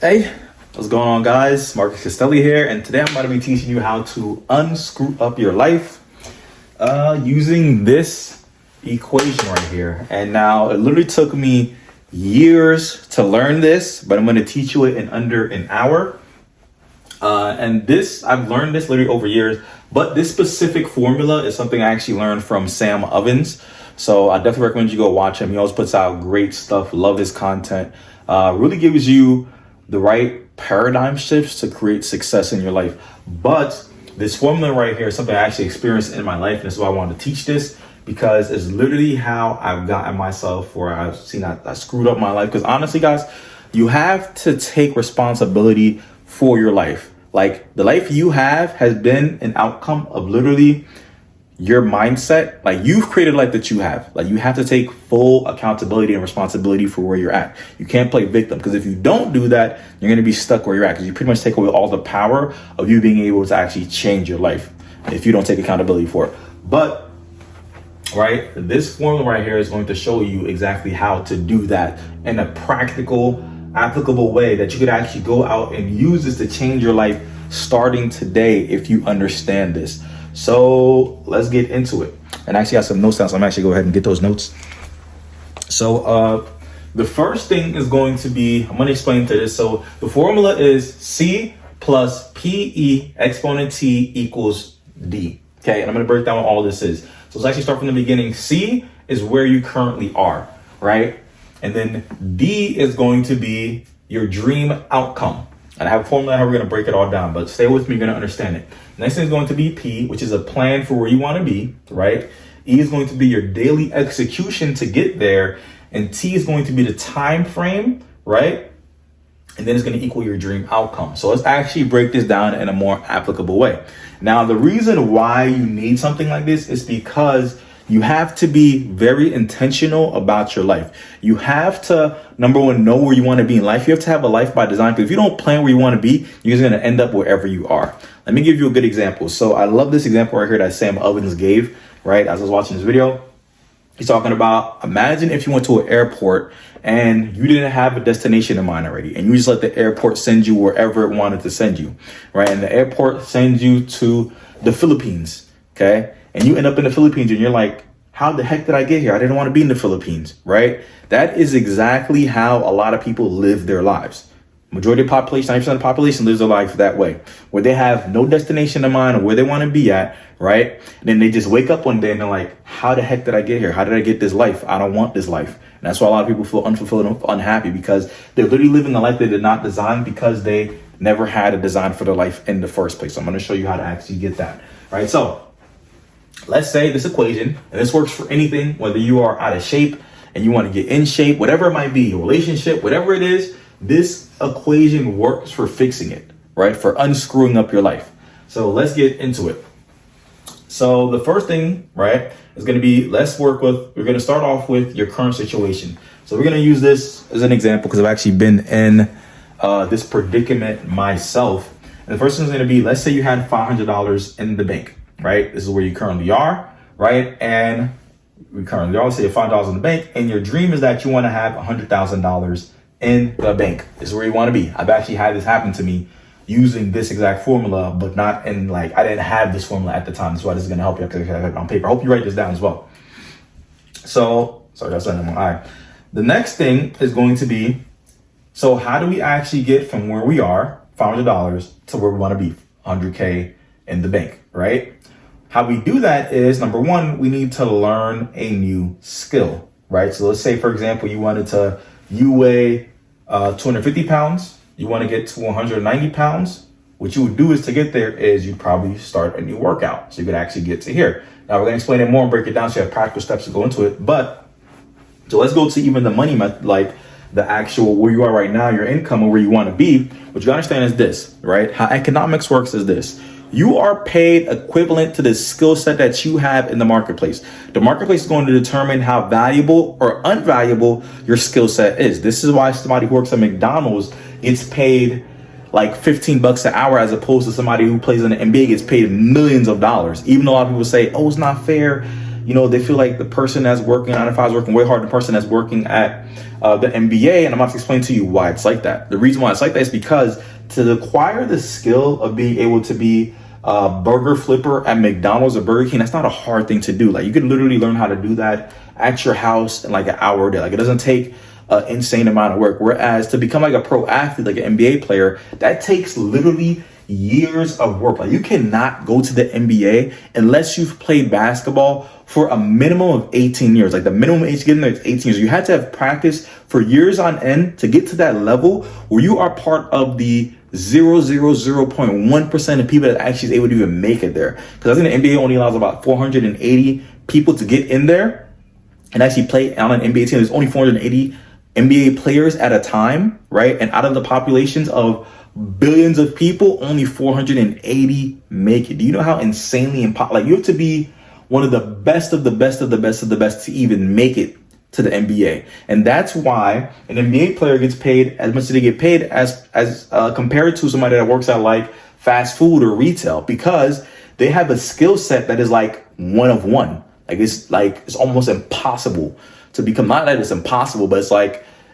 Hey, what's going on, guys? Marcus Castelli here, and today I'm going to be teaching you how to unscrew up your life using this equation right here. And now it literally took me years to learn this, but I'm going to teach you it in under an hour. And I've learned this literally over years, but this specific formula is something I actually learned from Sam Ovens. So I definitely recommend you go watch him. He always puts out great stuff. Love his content. Really gives you the right paradigm shifts to create success in your life. But this formula right here is something I actually experienced in my life. And this is why I wanted to teach this, because it's literally how I've gotten myself where I've seen I screwed up my life. Because honestly, guys, you have to take responsibility for your life. Like, the life you have has been an outcome of literally your mindset. Like, you've created a life that you have. Like, you have to take full accountability and responsibility for where you're at. You can't play victim, because if you don't do that, you're going to be stuck where you're at, because you pretty much take away all the power of you being able to actually change your life if you don't take accountability for it. But right, this formula right here is going to show you exactly how to do that in a practical, applicable way that you could actually go out and use this to change your life starting today if you understand this. So let's get into it. And I actually got some notes down, so I'm actually go ahead and get those notes. So the first thing is going to be, I'm going to explain to this. So the formula is C plus PE exponent T equals D. Okay, and I'm going to break down what all this is. So let's actually start from the beginning. C is where you currently are, right? And then D is going to be your dream outcome. And I have a formula how we're going to break it all down, but stay with me, you're going to understand it. Next thing is going to be P, which is a plan for where you want to be, right? E is going to be your daily execution to get there. And T is going to be the time frame, right? And then it's going to equal your dream outcome. So let's actually break this down in a more applicable way. Now, the reason why you need something like this is because you have to be very intentional about your life. You have to, number one, know where you want to be in life. You have to have a life by design, because if you don't plan where you want to be, you're just going to end up wherever you are. Let me give you a good example. So I love this example right here that Sam Ovens gave, right? As I was watching this video, he's talking about, imagine if you went to an airport and you didn't have a destination in mind already, and you just let the airport send you wherever it wanted to send you, right? And the airport sends you to the Philippines, okay? And you end up in the Philippines and you're like, how the heck did I get here? I didn't want to be in the Philippines, right? That is exactly how a lot of people live their lives. Majority of the population, 90% of the population lives their life that way, where they have no destination in mind or where they want to be at, right? And then they just wake up one day and they're like, how the heck did I get here? How did I get this life? I don't want this life. And that's why a lot of people feel unfulfilled and unhappy, because they're literally living a life they did not design, because they never had a design for their life in the first place. So I'm going to show you how to actually get that, right? So let's say this equation, and this works for anything, whether you are out of shape and you want to get in shape, whatever it might be, your relationship, whatever it is, this equation works for fixing it, right? For unscrewing up your life. So let's get into it. So the first thing, right, is going to be, we're going to start off with your current situation. So we're going to use this as an example, because I've actually been in this predicament myself. And the first thing is going to be, let's say you had $500 in the bank. Right? This is where you currently are, right? And we currently are, let's say you have $5 in the bank, and your dream is that you want to have $100,000 in the bank. This is where you want to be. I've actually had this happen to me using this exact formula, but not in, like, I didn't have this formula at the time. That's why this is going to help you, because I have it on paper. I hope you write this down as well. So, sorry, that's not my eye. The next thing is going to be, so how do we actually get from where we are, $500, to where we want to be, 100K in the bank, right? How we do that is, number one, we need to learn a new skill, right? So let's say, for example, you weigh 250 pounds, you want to get to 190 pounds. What you would do is, to get there, is you'd probably start a new workout, so you could actually get to here. Now we're going to explain it more and break it down so you have practical steps to go into it. But so let's go to even the money method, like the actual where you are right now, your income, or where you want to be. What you gotta understand is this, right? How economics works is this. You are paid equivalent to the skill set that you have in the marketplace. The marketplace is going to determine how valuable or unvaluable your skill set is. This is why somebody who works at McDonald's gets paid like $15 an hour, as opposed to somebody who plays in the NBA gets paid millions of dollars. Even though a lot of people say, oh, it's not fair, they feel like the person that's working 9 to 5 is working way harder than the person that's working at the NBA. And I'm about to explain to you why it's like that. The reason why it's like that is because to acquire the skill of being able to be a burger flipper at McDonald's or Burger King, that's not a hard thing to do. Like, you can literally learn how to do that at your house in like an hour a day. Like, it doesn't take an insane amount of work. Whereas to become like a pro athlete, like an NBA player, that takes literally years of work. Like, you cannot go to the NBA unless you've played basketball for a minimum of 18 years. Like, the minimum age to get in there is 18 years. You had to have practice for years on end to get to that level where you are part of the 0.1% of people that actually is able to even make it there. Because I think the NBA only allows about 480 people to get in there and actually play on an NBA team. There's only 480 NBA players at a time, right? And out of the populations of billions of people, only 480 make it. Do you know how insanely impossible? Like, you have to be one of the best of the best of the best of the best to even make it to the NBA. And that's why an NBA player gets paid as much as they get paid as compared to somebody that works at like fast food or retail, because they have a skill set that is like one of one. It's almost impossible to become. Not that it's impossible, but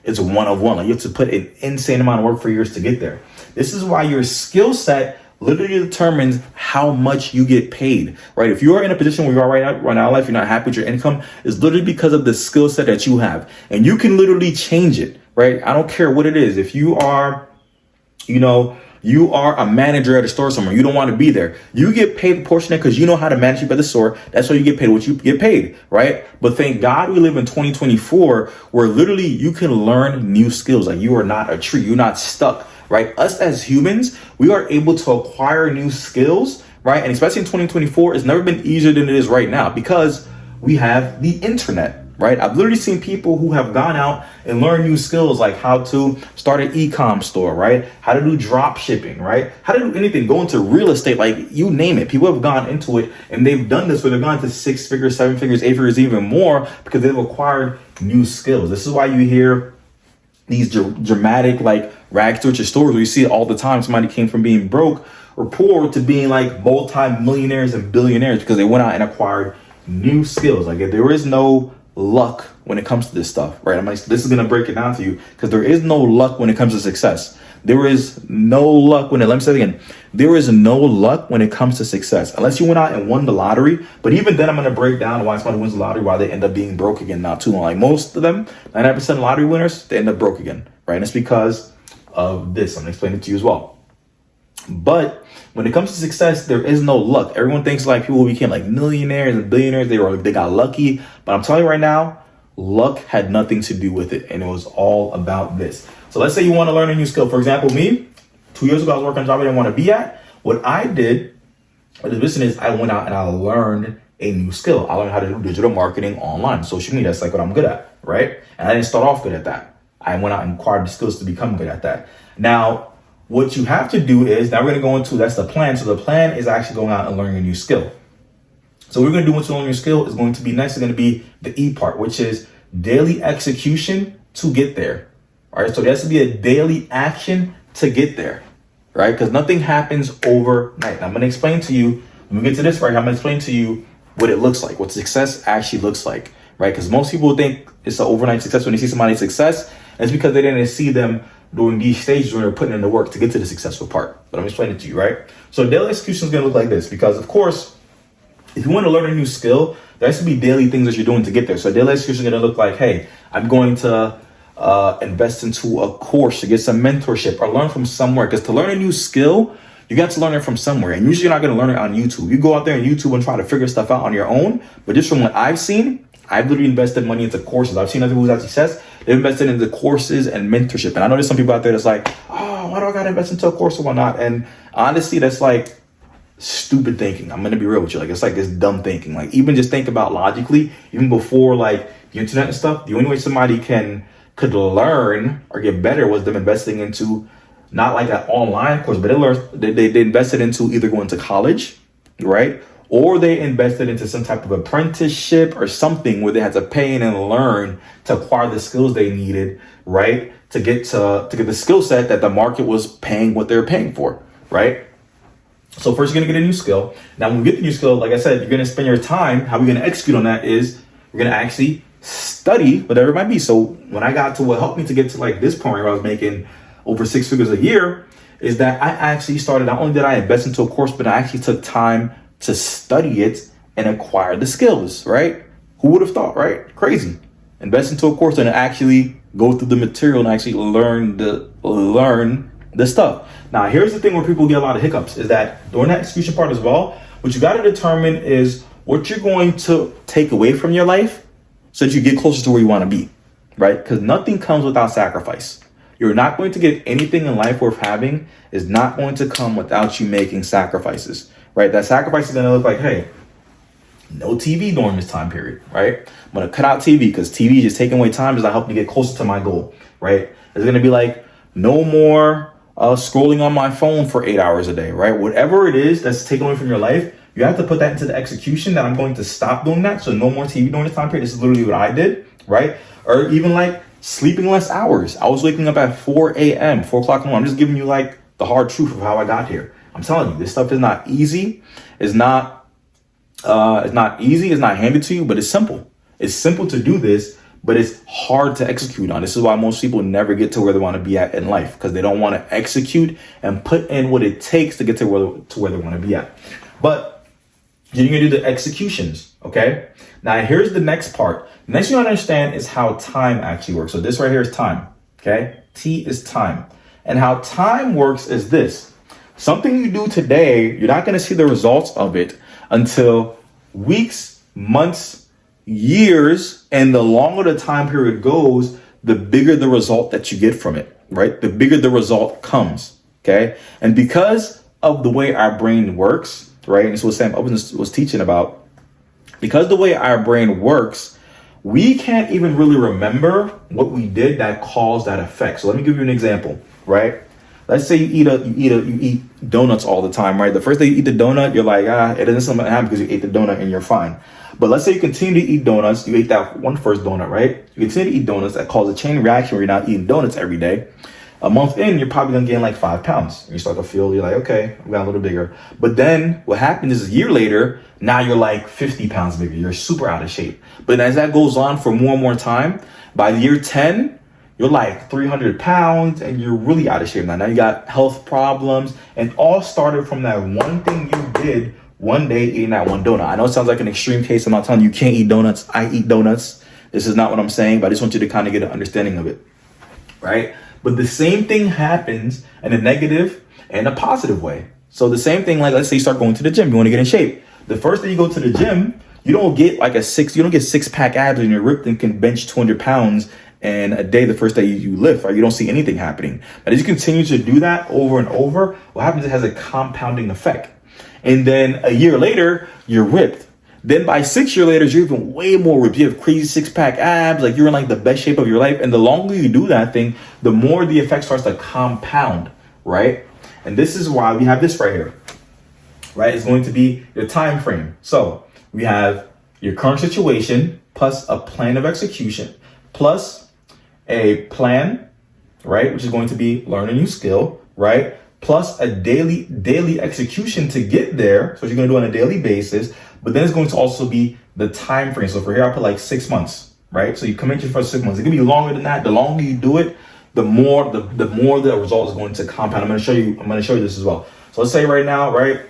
it's one of one. Like, you have to put an insane amount of work for years to get there. This is why your skill set literally determines how much you get paid, right? If you are in a position where you are right now in life, you're not happy with your income, it's literally because of the skill set that you have. And you can literally change it, right? I don't care what it is. If you are, you are a manager at a store somewhere, you don't want to be there, you get paid proportionate because you know how to manage people at the store. That's why you get paid what you get paid, right? But thank God we live in 2024 where literally you can learn new skills. Like, you are not a tree, you're not stuck, right? Us as humans, we are able to acquire new skills, right? And especially in 2024, it's never been easier than it is right now because we have the internet, right? I've literally seen people who have gone out and learned new skills, like how to start an e-com store, right? How to do drop shipping, right? How to do anything, go into real estate, like you name it. People have gone into it and they've done this where they've gone to 6 figures, 7 figures, 8 figures, even more, because they've acquired new skills. This is why you hear these dramatic like rags to riches stories where you see it all the time. Somebody came from being broke or poor to being like multi-millionaires and billionaires because they went out and acquired new skills. Like, if there is no luck when it comes to this stuff, right? This is going to break it down to you, because there is no luck when it comes to success. There is no luck let me say it again. There is no luck when it comes to success, unless you went out and won the lottery. But even then, I'm going to break down why somebody wins the lottery, why they end up being broke again not too long. Like, most of them, 99% of lottery winners, they end up broke again, right? And it's because of this. I'm going to explain it to you as well. But when it comes to success, there is no luck. Everyone thinks like people who became like millionaires and billionaires, they got lucky. But I'm telling you right now, luck had nothing to do with it. And it was all about this. So let's say you want to learn a new skill. For example, me, 2 years ago, I was working on a job I didn't want to be at. What I did, the business is I went out and I learned a new skill. I learned how to do digital marketing online, social media. That's like what I'm good at, right? And I didn't start off good at that. I went out and acquired the skills to become good at that. Now, what you have to do is, now we're going to go into, that's the plan. So the plan is actually going out and learning a new skill. So what we're going to do once you learn your skill is going to be next, is going to be the E part, which is daily execution to get there. All right. So there has to be a daily action to get there, right? Because nothing happens overnight. And I'm going to explain to you, when we get to this right, I'm going to explain to you what it looks like, what success actually looks like, right? Because most people think it's an overnight success when they see somebody's success. And it's because they didn't see them during these stages when they're putting in the work to get to the successful part. But I'm explaining it to you, right? So daily execution is going to look like this, because of course, if you want to learn a new skill, there has to be daily things that you're doing to get there. So daily execution is going to look like, hey, I'm going to invest into a course to get some mentorship or learn from somewhere. Because to learn a new skill, you got to learn it from somewhere. And usually you're not going to learn it on YouTube. You go out there on YouTube and try to figure stuff out on your own. But just from what I've seen, I've literally invested money into courses. I've seen other people who've had success. They've invested into courses and mentorship. And I know there's some people out there that's like, oh, why do I got to invest into a course or whatnot? And honestly, that's like stupid thinking. I'm going to be real with you. It's like this dumb thinking. Like, even just think about logically, even before like the internet and stuff, the only way somebody could learn or get better was them investing into not like an online course, but they invested into either going to college, right? Or they invested into some type of apprenticeship or something where they had to pay in and learn to acquire the skills they needed, right? To get the skill set that the market was paying what they were paying for, right? So first you're gonna get a new skill. Now when you get the new skill, like I said, you're gonna spend your time. How we're gonna execute on that is we're gonna actually study whatever it might be. So when I got to what helped me to get to like this point where I was making over 6 figures a year, is that I actually started, not only did I invest into a course, but I actually took time to study it and acquire the skills, right? Who would have thought, right? Crazy. Invest into a course and actually go through the material and actually learn the stuff. Now, here's the thing where people get a lot of hiccups is that during that execution part as well, what you got to determine is what you're going to take away from your life so that you get closer to where you want to be, right? Because nothing comes without sacrifice. You're not going to get anything in life worth having is not going to come without you making sacrifices, right? That sacrifice is going to look like, hey, no TV during this time period, right? I'm going to cut out TV because TV is just taking away time as I help me get closer to my goal, right? It's going to be like no more scrolling on my phone for 8 hours a day, right? Whatever it is that's taken away from your life, you have to put that into the execution that I'm going to stop doing that. So no more TV during this time period. This is literally what I did, right? Or even like sleeping less hours. I was waking up at 4 a.m., 4 o'clock in the morning. I'm just giving you like the hard truth of how I got here. I'm telling you, this stuff is not easy. It's not easy. It's not handed to you, but it's simple. It's simple to do this, but it's hard to execute on. This is why most people never get to where they want to be at in life, because they don't want to execute and put in what it takes to get to where they want to be at. But you're going to do the executions, okay? Now, here's the next part. The next thing you understand is how time actually works. So this right here is time, okay? T is time. And how time works is this. Something you do today, you're not going to see the results of it until weeks, months, years, and the longer the time period goes, the bigger the result that you get from it, right? The bigger the result comes, okay? And because of the way our brain works, right? And this was Sam Ovens was teaching about, because the way our brain works, we can't even really remember what we did that caused that effect. So let me give you an example, right? Let's say you eat donuts all the time, right? The first day you eat the donut, you're like, it doesn't something happen because you ate the donut and you're fine. But let's say you continue to eat donuts. You ate that one first donut, right? You continue to eat donuts. That causes a chain reaction where you're not eating donuts every day. A month in, you're probably gonna gain like 5 pounds. And you start to feel, you're like, okay, I'm getting a little bigger. But then what happens is a year later, now you're like 50 pounds bigger. You're super out of shape. But as that goes on for more and more time, by year 10, you're like 300 pounds and you're really out of shape now. Now you got health problems, and all started from that one thing you did one day eating that one donut. I know it sounds like an extreme case. I'm not telling you can't eat donuts. I eat donuts. This is not what I'm saying, but I just want you to kind of get an understanding of it, right? But the same thing happens in a negative and a positive way. So the same thing, like let's say you start going to the gym, you want to get in shape. The first day you go to the gym, you don't get 6-pack abs and you're ripped and can bench 200 pounds and a day, the first day you lift, right? You don't see anything happening. But as you continue to do that over and over, what happens is it has a compounding effect. And then a year later, you're ripped. Then by 6 years later, you're even way more ripped. You have crazy 6-pack abs, like you're in like the best shape of your life. And the longer you do that thing, the more the effect starts to compound, right? And this is why we have this right here, right? It's going to be your time frame. So we have your current situation plus a plan of execution plus a plan, right? Which is going to be learn a new skill, right? Plus a daily execution to get there. So what you're going to do on a daily basis. But then it's going to also be the time frame. So for here, I'll put like 6 months, right? So you commit your first 6 months. It can be longer than that. The longer you do it, the more the result is going to compound. I'm going to show you this as well. So let's say right now, right,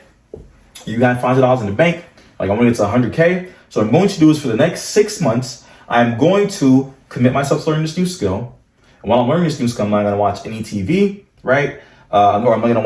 you got $500 in the bank. Like I'm going to get to 100K. So what I'm going to do is for the next 6 months, I'm going to commit myself to learning this new skill. And while I'm learning this new skill, I'm not going to watch any TV, right? Or I'm going to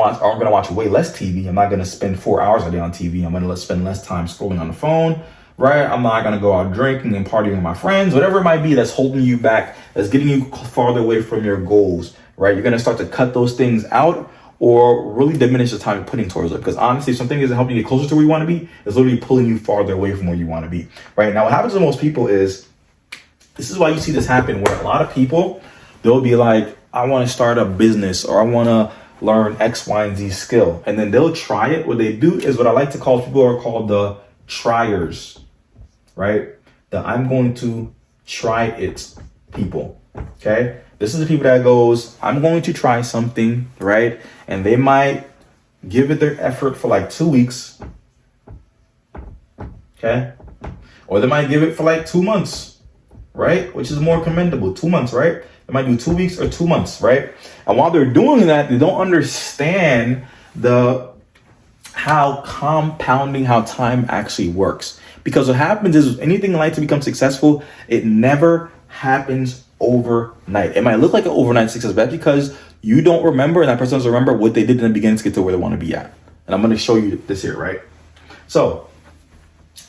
watch way less TV. I'm not going to spend 4 hours a day on TV. I'm going to spend less time scrolling on the phone, right? I'm not going to go out drinking and partying with my friends, whatever it might be that's holding you back, that's getting you farther away from your goals, right? You're going to start to cut those things out or really diminish the time you're putting towards it. Because honestly, if something isn't helping you get closer to where you want to be, it's literally pulling you farther away from where you want to be, right? Now, what happens to most people is, this is why you see this happen, where a lot of people, they'll be like, I want to start a business or I want to learn X, Y, and Z skill. And then they'll try it. What they do is what I like to call, people are called the triers, right? The I'm going to try it people, okay? This is the people that goes, I'm going to try something, right? And they might give it their effort for like 2 weeks. Okay. Or they might give it for like 2 months, right? Which is more commendable. 2 months, right? They might do 2 weeks or 2 months, right? And while they're doing that, they don't understand how compounding, how time actually works. Because what happens is anything in life to become successful, it never happens overnight. It might look like an overnight success, but that's because you don't remember and that person doesn't remember what they did in the beginning to get to where they want to be at. And I'm going to show you this here, right? So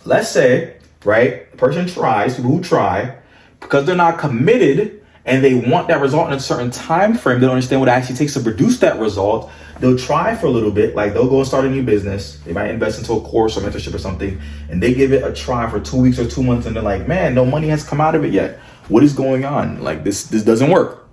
let's say, right, the person tries, people who try, because they're not committed and they want that result in a certain time frame, they don't understand what it actually takes to produce that result. They'll try for a little bit, like they'll go and start a new business. They might invest into a course or mentorship or something, and they give it a try for 2 weeks or 2 months, and they're like, man, no money has come out of it yet. What is going on? Like this doesn't work.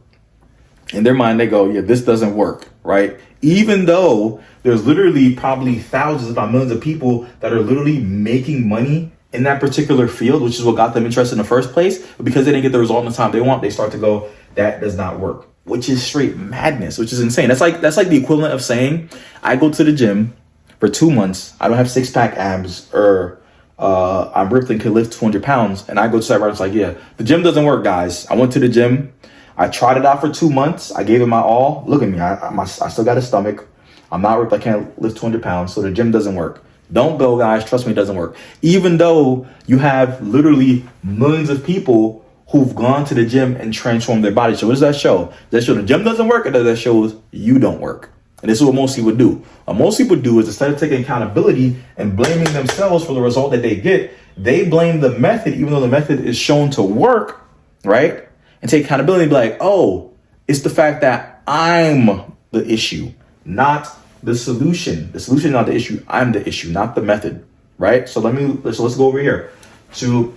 In their mind, they go, yeah, this doesn't work, right? Even though there's literally probably thousands, if not millions of people that are literally making money in that particular field, which is what got them interested in the first place. But because they didn't get the result in the time they want, they start to go, that does not work, which is straight madness, which is insane. That's like the equivalent of saying, I go to the gym for 2 months. I don't have 6-pack abs or I'm ripped and can lift 200 pounds. And I go to that it's like, yeah, the gym doesn't work, guys. I went to the gym. I tried it out for 2 months. I gave it my all. Look at me. I still got a stomach. I'm not ripped. I can't lift 200 pounds. So the gym doesn't work. Don't go, guys. Trust me, it doesn't work. Even though you have literally millions of people who've gone to the gym and transformed their body. So what does that show? Does that show the gym doesn't work, or does that show you don't work? And this is what most people do. What most people do is instead of taking accountability and blaming themselves for the result that they get, they blame the method, even though the method is shown to work, right? And take accountability and be like, oh, it's the fact that I'm the issue, not the solution. The solution is not the issue. I'm the issue, not the method, right? So let's go over here to,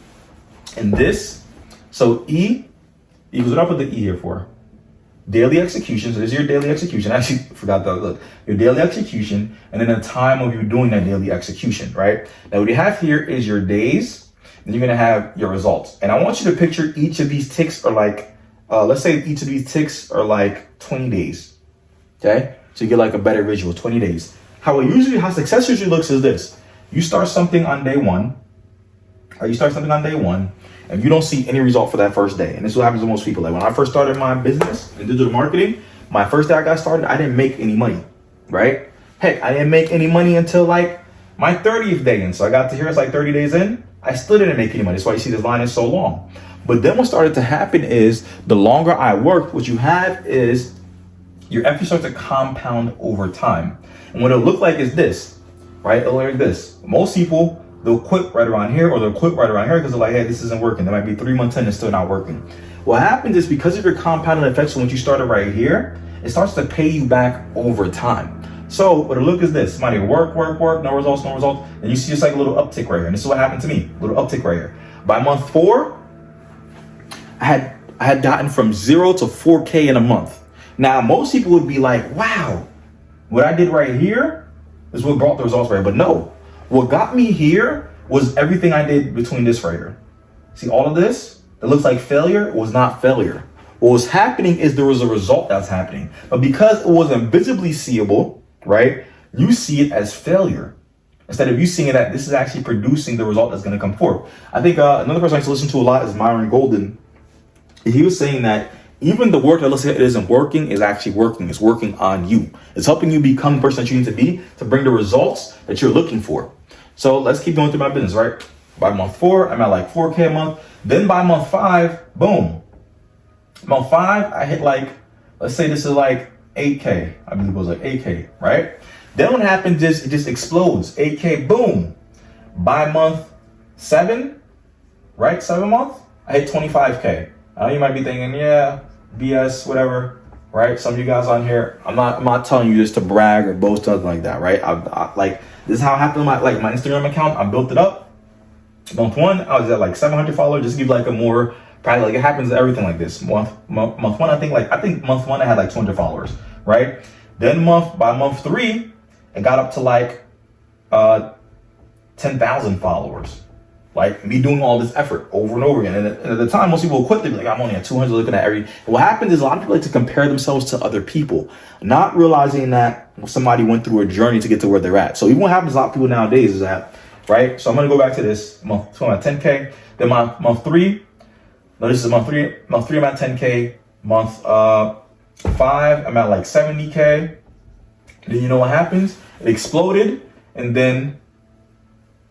in this, so E equals, what I put the E here for? Daily execution. So this is your daily execution. I actually forgot that. Look, your daily execution, and then the time of you doing that daily execution, right? Now what you have here is your days, then you're gonna have your results. And I want you to picture each of these ticks are like, let's say each of these ticks are like 20 days, okay? So you get like a better visual, 20 days. How success usually looks is this. You start something on day one, and you don't see any result for that first day. And this is what happens to most people. Like when I first started my business in digital marketing, my first day I got started, I didn't make any money, right? Heck, I didn't make any money until like my 30th day. And so I got to here, it's like 30 days in, I still didn't make any money. That's why you see this line is so long. But then what started to happen is the longer I worked, what you have is your effort starts to compound over time. And what it'll look like is this, right? It'll look like this. Most people, they'll quit right around here, or they'll quit right around here because they're like, hey, this isn't working. They might be 3 months in and still not working. What happens is because of your compounding effects, so once you started right here, it starts to pay you back over time. So what it'll look is this. Somebody work, no results. And you see just like a little uptick right here. And this is what happened to me, a little uptick right here. By month 4, I had gotten from 0 to 4K in a month. Now, most people would be like, wow, what I did right here is what brought the results right here. But no, what got me here was everything I did between this right here. See all of this that looks like failure was not failure. What was happening is there was a result that's happening. But because it wasn't visibly seeable, right, you see it as failure. Instead of you seeing it that this is actually producing the result that's going to come forth. I think another person I used to listen to a lot is Myron Golden. He was saying that even the work that looks like it isn't working is actually working. It's working on you. It's helping you become the person that you need to be to bring the results that you're looking for. So let's keep going through my business, right? By month 4, I'm at like 4K a month. Then by month 5, boom. Month 5, I hit like, let's say this is like 8K. I believe it was like 8K, right? Then what happens is it just explodes. 8K, boom. By month 7, right? 7 month, I hit 25K. I know you might be thinking, yeah, BS, whatever, right? Some of you guys on here, I'm not telling you just to brag or boast or nothing like that, right? I like, this is how it happened with my Instagram account. I built it up. Month 1, I was at like 700 followers. Just to give like a more practical, like it happens to everything like this. Month 1, I think month 1 I had like 200 followers, right? Then by month 3, it got up to like 10,000 followers. Like me doing all this effort over and over again. And at the time, most people will quit. They'll be like, I'm only at 200 looking at every. And what happens is a lot of people like to compare themselves to other people, not realizing that somebody went through a journey to get to where they're at. So even what happens to a lot of people nowadays is that, right? So I'm going to go back to this month. So I'm at 10K. Then month 3. No, this is month 3. Month 3, I'm at 10K. Month 5, I'm at like 70K. Then you know what happens? It exploded. And then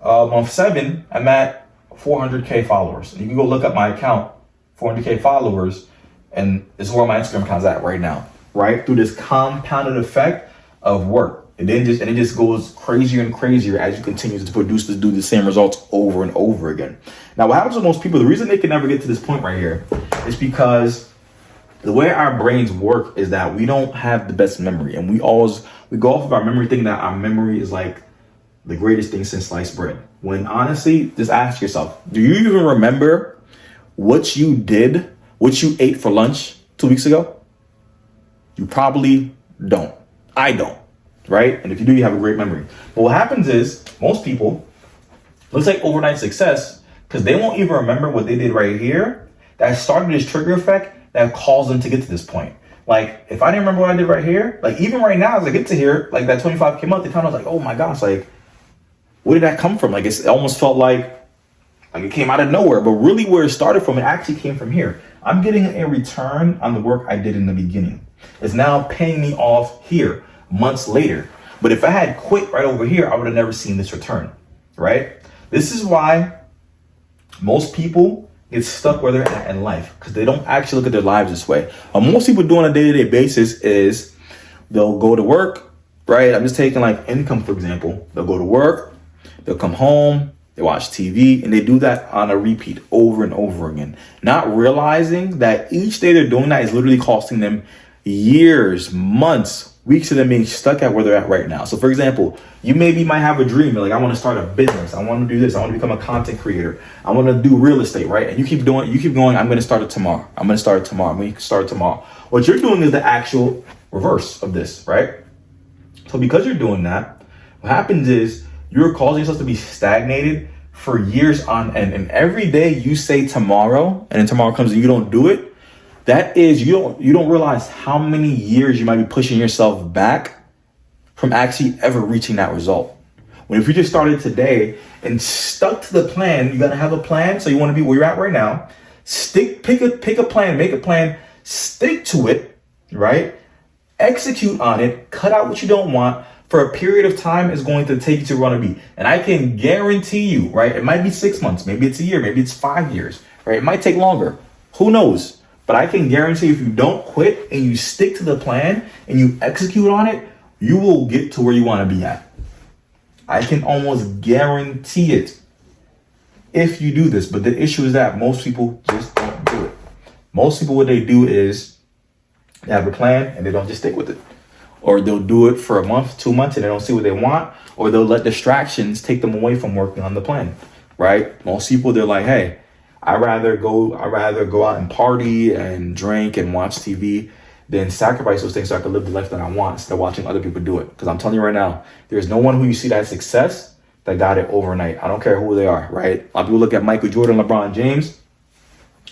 month 7, I'm at 400K followers. And you can go look up my account, 400K followers, and this is where my Instagram account's at right now, right? Through this compounded effect of work. And then it just goes crazier and crazier as you continue to do the same results over and over again. Now, what happens with most people, the reason they can never get to this point right here is because the way our brains work is that we don't have the best memory, and we go off of our memory thinking that our memory is like the greatest thing since sliced bread. When honestly, just ask yourself, do you even remember what you ate for lunch 2 weeks ago? You probably don't. I don't, right? And if you do, you have a great memory. But what happens is most people, looks like overnight success, because they won't even remember what they did right here that started this trigger effect that caused them to get to this point. Like, if I didn't remember what I did right here, like even right now as I get to here, like that 25K month, the time I was like, oh my gosh, like, where did that come from? Like, it almost felt like it came out of nowhere, but really where it started from, it actually came from here. I'm getting a return on the work I did in the beginning. It's now paying me off here months later. But if I had quit right over here, I would have never seen this return, right? This is why most people get stuck where they're at in life, because they don't actually look at their lives this way. What most people do on a day-to-day basis is they'll go to work, right? I'm just taking like income, for example. They'll go to work, they'll come home, they watch TV, and they do that on a repeat over and over again, not realizing that each day they're doing that is literally costing them years, months, weeks of them being stuck at where they're at right now. So for example, you might have a dream, like I want to start a business, I want to do this, I want to become a content creator, I want to do real estate, right? And you keep going, I'm going to start it tomorrow. I'm going to start it tomorrow. What you're doing is the actual reverse of this, right? So because you're doing that, what happens is you're causing yourself to be stagnated for years on end. And every day you say tomorrow, and then tomorrow comes and you don't do it, that is, you don't realize how many years you might be pushing yourself back from actually ever reaching that result. When if you just started today and stuck to the plan, you gotta have a plan. So you want to be where you're at right now. Pick a plan, make a plan, stick to it, right? Execute on it, cut out what you don't want. For a period of time is going to take you to where you want to be. And I can guarantee you, right? It might be 6 months, maybe it's a year, maybe it's 5 years, right? It might take longer. Who knows? But I can guarantee if you don't quit and you stick to the plan and you execute on it, you will get to where you want to be at. I can almost guarantee it if you do this. But the issue is that most people just don't do it. Most people, what they do is they have a plan and they don't just stick with it. Or they'll do it for a month, 2 months, and they don't see what they want. Or they'll let distractions take them away from working on the plan, right? Most people, they're like, hey, I'd rather go out and party and drink and watch TV than sacrifice those things so I can live the life that I want instead of watching other people do it. Because I'm telling you right now, there's no one who you see that success that got it overnight. I don't care who they are, right? A lot of people look at Michael Jordan, LeBron James.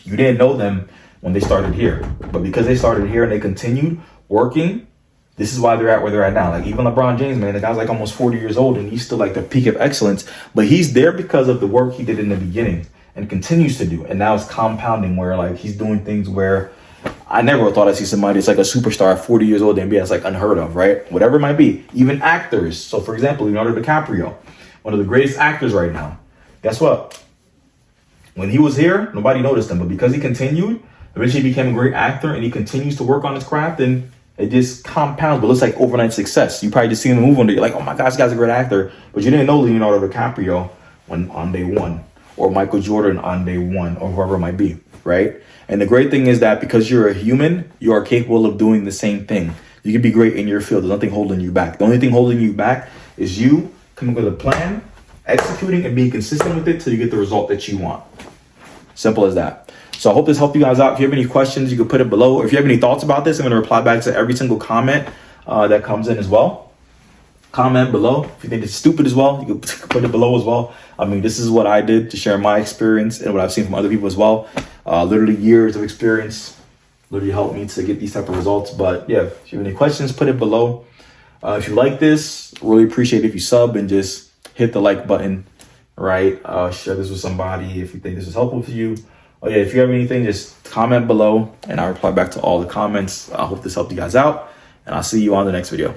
You didn't know them when they started here. But because they started here and they continued working, this is why they're at where they're at now. Like even LeBron James, man, the guy's like almost 40 years old and he's still like the peak of excellence. But he's there because of the work he did in the beginning and continues to do. And now it's compounding where like he's doing things where I never thought I'd see somebody that's like a superstar at 40 years old in the NBA. That's like unheard of, right? Whatever it might be. Even actors. So for example, Leonardo DiCaprio, one of the greatest actors right now. Guess what? When he was here, nobody noticed him. But because he continued, eventually he became a great actor and he continues to work on his craft and it just compounds, but looks like overnight success. You probably just seen the move on there. You're like, oh my gosh, this guy's a great actor. But you didn't know Leonardo DiCaprio on day one, or Michael Jordan on day one, or whoever it might be, right? And the great thing is that because you're a human, you are capable of doing the same thing. You can be great in your field. There's nothing holding you back. The only thing holding you back is you coming up with a plan, executing, and being consistent with it till you get the result that you want. Simple as that. So I hope this helped you guys out. If you have any questions, you can put it below. If you have any thoughts about this, I'm going to reply back to every single comment that comes in as well. comment below. If you think it's stupid as well, you can put it below as well. I mean, this is what I did to share my experience and what I've seen from other people as well. Literally years of experience literally helped me to get these type of results. But yeah, if you have any questions, put it below. If you like this, really appreciate it if you sub and just hit the like button, right? Share this with somebody if you think this is helpful for you. Oh yeah, if you have anything, just comment below and I'll reply back to all the comments. I hope this helped you guys out, and I'll see you on the next video.